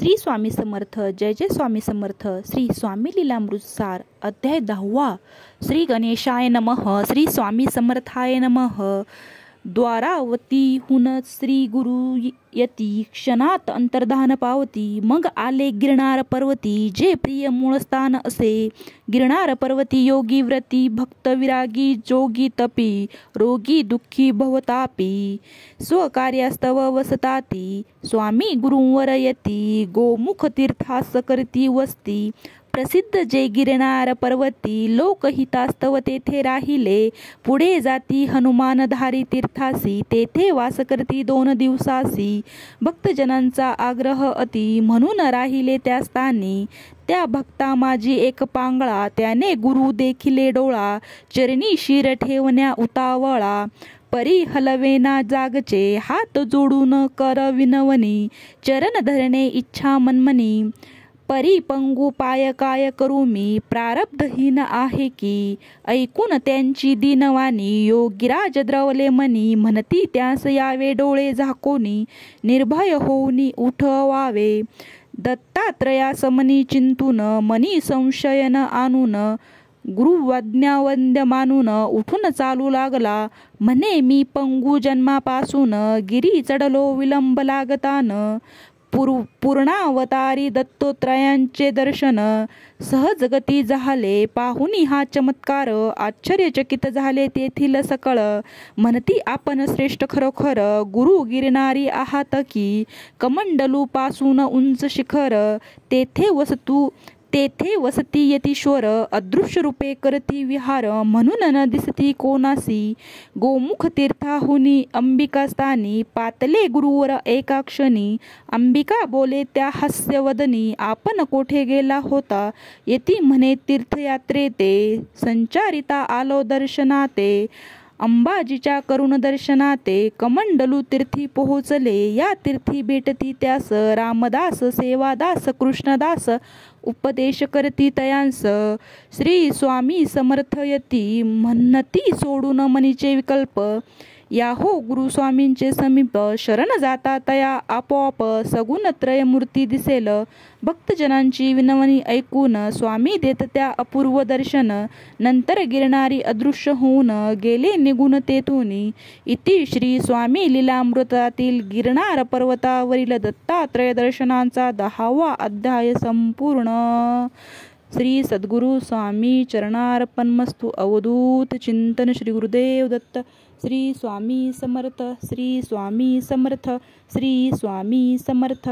श्री स्वामी समर्थ. जय जय स्वामी समर्थ. श्री स्वामी लीलामृत सार अध्याय 10. श्री गणेशाय नमः. श्री स्वामी समर्थाय नमः. द्वारावतीहून श्री गुरु यती क्षणात अंतर्धान पावती. मग आले गिरणार पर्वती, जे प्रिय मूळस्थान असे. गिरणार पर्वती योगी व्रती, भक्त विरागी जोगी तपी, रोगी दुःखी भवतापी, स्वकार्यास्तव वसताती. स्वामी गुरुवर यती, गोमुख तीर्थास करती वस्ती. प्रसिद्ध जे गिरणार पर्वती, लोकहितास्तव तेथे राहिले. पुढे जाती हनुमानधारी तीर्थासी, तेथे वास करती 2 दिवसासी. भक्तजनांचा आग्रह अति, म्हणून राहिले त्या स्थानी. त्या भक्ता माझी एक पांगळा, त्याने गुरु देखिले डोळा. चरणी शिर ठेवण्या उतावळा, परी हलवेना जागचे. हात जोडून कर विनवणी, चरण धरणे इच्छा मनमनी. परी पंगू पाय काय करू मी, प्रारब्धहीन आहे की. ऐकून त्यांची दीनवाणी, योगीराज द्रवले मनी. म्हणती त्यास यावे डोळे झाकोनी, निर्भय होऊनी उठवावे. दत्तात्रया समनी चिंतून, मनी संशयन आणून. गुरुवाज्ञावंद्य मानून उठून चालू लागला. म्हणे मी पंगू जन्मापासून, गिरी चढलो विलंब लागतान. पूर्णावतारी दत्तोत्रयांचे दर्शन, सहजगती झाले पाहुनी हा चमत्कार. आश्चर्यचकित झाले तेथील सकळ, म्हणती आपण श्रेष्ठ खरोखर. गुरु गिरणारी आहात की, कमंडलू पासून उंच शिखर. तेथे वसती यतीश्वर, अदृश्य रूपे करती विहार. म्हणून न दिसती कोणासी, गोमुख तीर्थाहुनी अंबिका स्थानी. पातले गुरुवर एका क्षणी, अंबिका बोले त्या हास्यवदनी. आपण कोठे गेला होता, यती म्हणे तीर्थयात्रेते. संचारिता आलो दर्शनाते, अंबाजीच्या करुण दर्शनाते. कमंडलू तीर्थी पोहोचले, या तीर्थी भेटती त्यास. रामदास सेवादास कृष्णदास, उपदेश करती तयांस. श्री स्वामी समर्थयती, म्हणती सोडून मनीचे विकल्प. याहो गुरु स्वामींचे समीप, शरण जाता तया आपोआप. सगुण त्रयमूर्ती दिसेल, भक्तजनांची विनवणी ऐकून. स्वामी देत त्या अपूर्व दर्शन, नंतर गिरणारी अदृश्य होऊन गेले निघून तेथूनी. इति श्री स्वामी लीलामृतातील गिरणार पर्वतावरील दत्तात्रय दर्शनांचा 10वा अध्याय संपूर्ण. श्री सद्गुरु स्वामी चरणार्पणमस्तु. अवधूत चिंतन. श्री गुरुदेव दत्त. श्री स्वामी समर्थ. श्री स्वामी समर्थ. श्री स्वामी समर्थ.